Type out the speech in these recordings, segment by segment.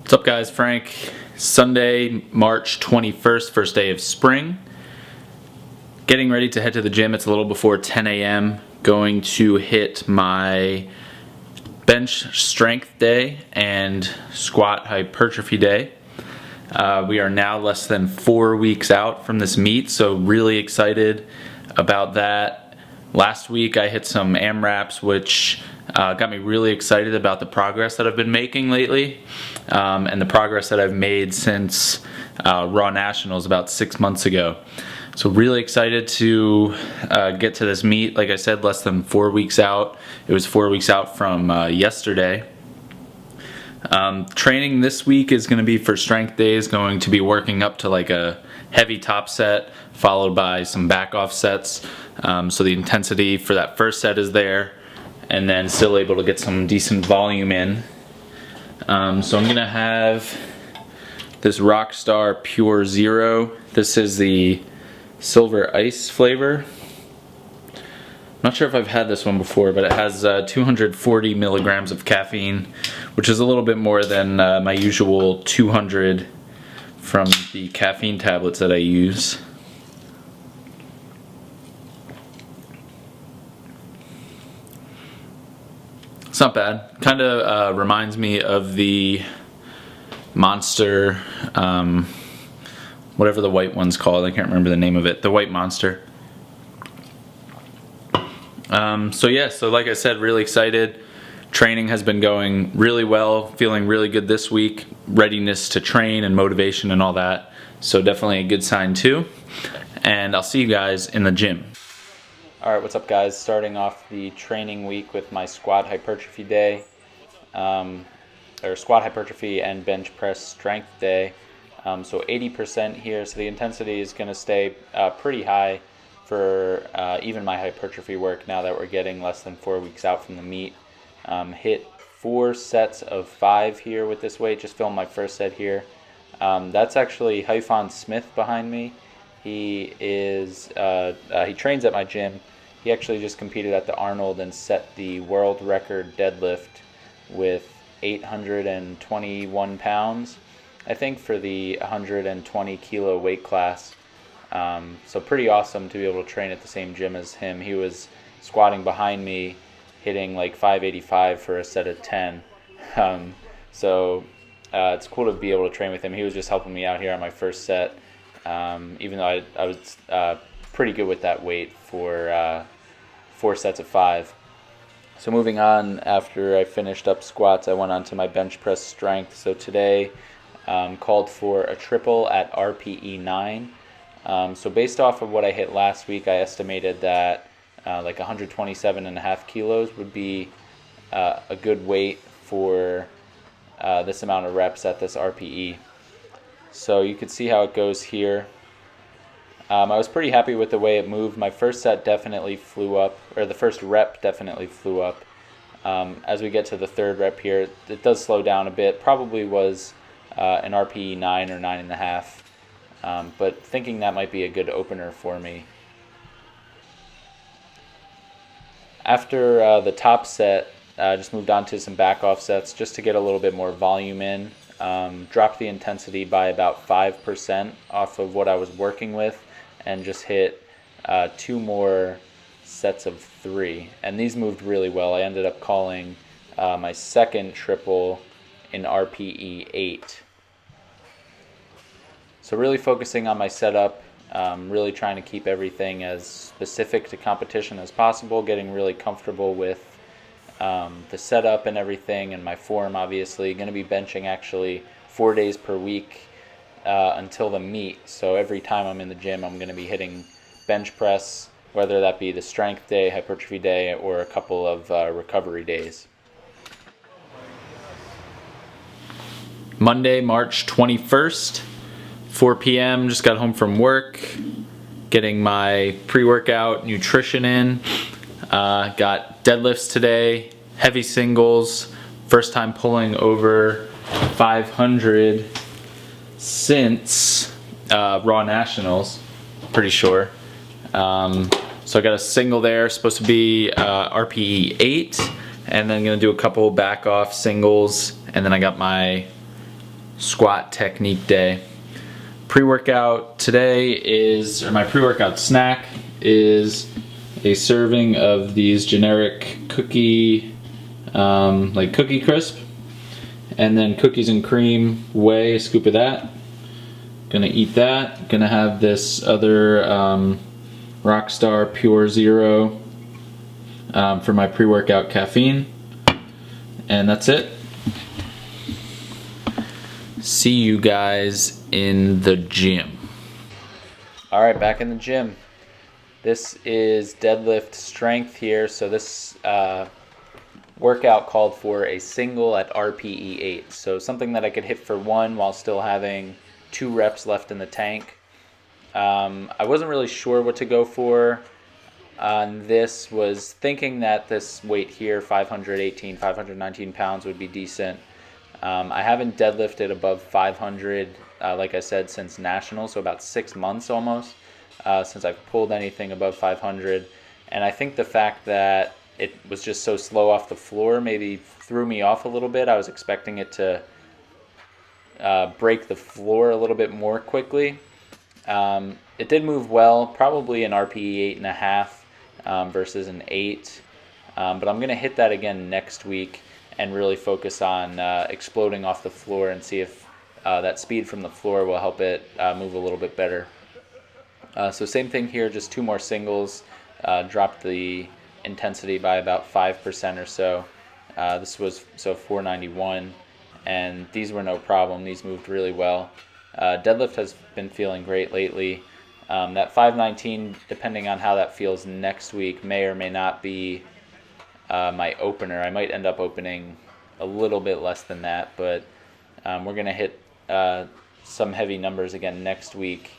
What's up guys, Frank. Sunday, March 21st, first day of spring. Getting ready to head to the gym. It's a little before 10 a.m. Going to hit my bench strength day and squat hypertrophy day. We are now less than 4 weeks out from this meet, so really excited about that. Last week I hit some AMRAPs, which got me really excited about the progress that I've been making lately, and the progress that I've made since Raw Nationals about 6 months ago. So really excited to get to this meet. Like I said, less than 4 weeks out. It was 4 weeks out from yesterday. Training this week is going to be for strength days, going to be working up to like a heavy top set followed by some back off sets. So the intensity for that first set is there, and then still able to get some decent volume in. So I'm going to have this Rockstar Pure Zero. This is the Silver Ice flavor. I'm not sure if I've had this one before, but it has 240 milligrams of caffeine, which is a little bit more than my usual 200 from the caffeine tablets that I use. It's not bad. Kind of reminds me of the Monster, whatever the white one's called. I can't remember the name of it. The White Monster. So like I said, really excited. Training has been going really well, feeling really good this week. Readiness to train and motivation and all that. So definitely a good sign too. And I'll see you guys in the gym. Alright, what's up guys? Starting off the training week with my squat hypertrophy day, or squat hypertrophy and bench press strength day. So 80% here, so the intensity is going to stay pretty high for even my hypertrophy work now that we're getting less than 4 weeks out from the meet. Hit 4 sets of 5 here with this weight. Just filmed my first set here. That's actually Hyphon Smith behind me. He is he trains at my gym. He actually just competed at the Arnold and set the world record deadlift with 821 pounds, I think, for the 120 kilo weight class. So pretty awesome to be able to train at the same gym as him. He was squatting behind me, hitting like 585 for a set of 10. So it's cool to be able to train with him. He was just helping me out here on my first set, even though I was pretty good with that weight for 4 sets of 5. So moving on, after I finished up squats, I went on to my bench press strength. So today called for a triple at RPE 9. So based off of what I hit last week, I estimated that like 127.5 kilos would be a good weight for this amount of reps at this RPE. So you can see how it goes here. I was pretty happy with the way it moved. My first set definitely flew up, or the first rep definitely flew up. As we get to the third rep here, it does slow down a bit. Probably was an RPE 9 or 9.5, but thinking that might be a good opener for me. After the top set, I just moved on to some back off sets just to get a little bit more volume in. Dropped the intensity by about 5% off of what I was working with, and just hit 2 more sets of 3. And these moved really well. I ended up calling my second triple in RPE 8. So really focusing on my setup, really trying to keep everything as specific to competition as possible, getting really comfortable with the setup and everything, and my form obviously. Going to be benching actually 4 days per week until the meet. So every time I'm in the gym, I'm going to be hitting bench press, whether that be the strength day, hypertrophy day, or a couple of recovery days. Monday, March 21st, 4 p.m. Just got home from work, getting my pre-workout nutrition in. Got deadlifts today, heavy singles, first time pulling over 500 since Raw Nationals, pretty sure. So I got a single there, supposed to be RPE 8, and then I'm going to do a couple back off singles, and then I got my squat technique day. Pre-workout today is, or my pre-workout snack is a serving of these generic cookie, like Cookie Crisp, and then cookies and cream whey, a scoop of that. Gonna eat that. Gonna have this other Rockstar Pure Zero for my pre-workout caffeine, and that's it. See you guys in the gym. All right, back in the gym. This is deadlift strength here. So this workout called for a single at RPE 8. So something that I could hit for 1 while still having 2 reps left in the tank. I wasn't really sure what to go for on this. Was thinking that this weight here, 518, 519 pounds, would be decent. I haven't deadlifted above 500, like I said, since nationals, so about 6 months almost, since I've pulled anything above 500. And I think the fact that it was just so slow off the floor maybe threw me off a little bit. I was expecting it to break the floor a little bit more quickly. It did move well, probably an RPE 8.5 versus an 8, but I'm going to hit that again next week and really focus on exploding off the floor and see if that speed from the floor will help it move a little bit better. So same thing here, just 2 more singles, dropped the intensity by about 5% or so. This was 491, and these were no problem. These moved really well. Deadlift has been feeling great lately. That 519, depending on how that feels next week, may or may not be my opener. I might end up opening a little bit less than that, but we're going to hit some heavy numbers again next week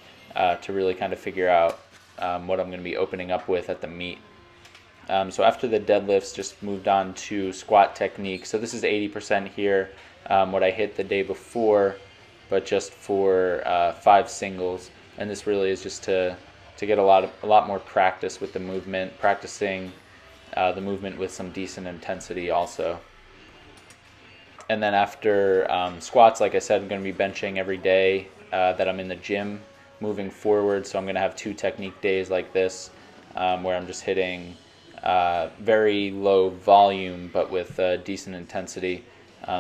to really kind of figure out what I'm going to be opening up with at the meet. So after the deadlifts, just moved on to squat technique. So this is 80% here, what I hit the day before, but just for 5 singles. And this really is just to get a lot more practice with the movement, practicing the movement with some decent intensity also. And then after squats, like I said, I'm going to be benching every day that I'm in the gym moving forward. So I'm going to have 2 technique days like this where I'm just hitting very low volume but with decent intensity.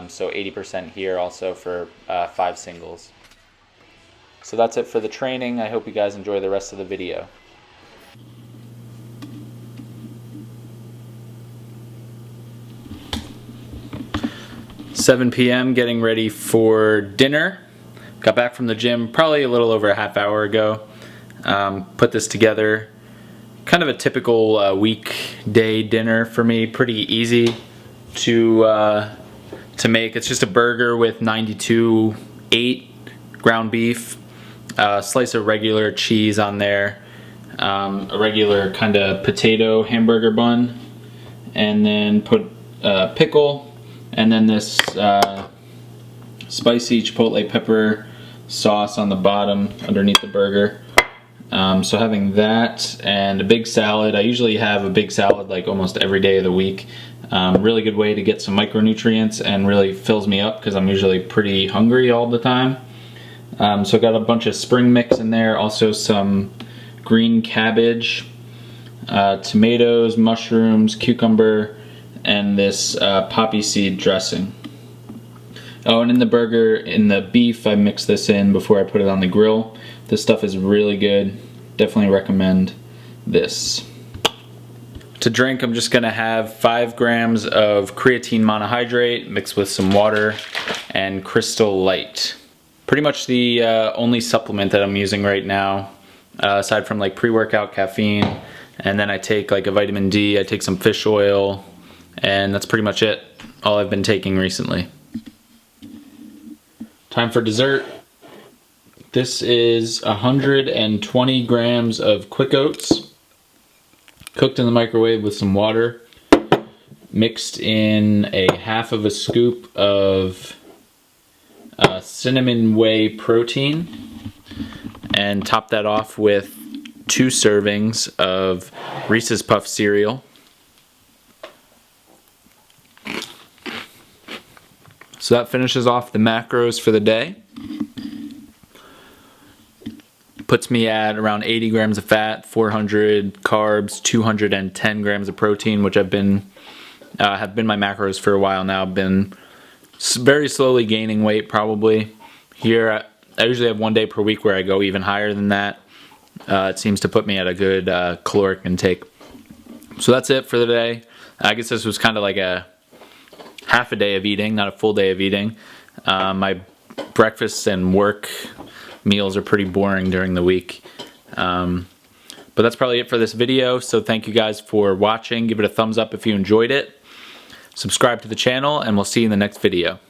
So 80% here also for 5 singles. So that's it for the training. I hope you guys enjoy the rest of the video. $7 p.m. getting ready for dinner. Got back from the gym probably a little over a half hour ago. Put this together. Kind of a typical weekday dinner for me. Pretty easy to make. It's just a burger with 92.8 ground beef, slice of regular cheese on there, a regular kind of potato hamburger bun, and then put pickle, and then this spicy chipotle pepper sauce on the bottom underneath the burger. So having that and a big salad. I usually have a big salad like almost every day of the week. Really good way to get some micronutrients and really fills me up because I'm usually pretty hungry all the time. So got a bunch of spring mix in there, also some green cabbage, tomatoes, mushrooms, cucumber, and this poppy seed dressing. Oh, and in the burger, in the beef, I mix this in before I put it on the grill. This stuff is really good. Definitely recommend this. To drink, I'm just gonna have 5 grams of creatine monohydrate mixed with some water and Crystal Light. Pretty much the only supplement that I'm using right now, aside from like pre-workout caffeine. And then I take like a vitamin D, I take some fish oil, and that's pretty much it. All I've been taking recently. Time for dessert. This is 120 grams of quick oats, cooked in the microwave with some water, mixed in a half of a scoop of cinnamon whey protein, and top that off with 2 servings of Reese's Puff cereal. So that finishes off the macros for the day. Puts me at around 80 grams of fat, 400 carbs, 210 grams of protein, which have been my macros for a while now. I've been very slowly gaining weight probably. Here, I usually have one day per week where I go even higher than that. It seems to put me at a good caloric intake. So that's it for the day. I guess this was kind of like a half a day of eating, not a full day of eating. My breakfasts and work meals are pretty boring during the week. But that's probably it for this video. So thank you guys for watching. Give it a thumbs up if you enjoyed it. Subscribe to the channel, and we'll see you in the next video.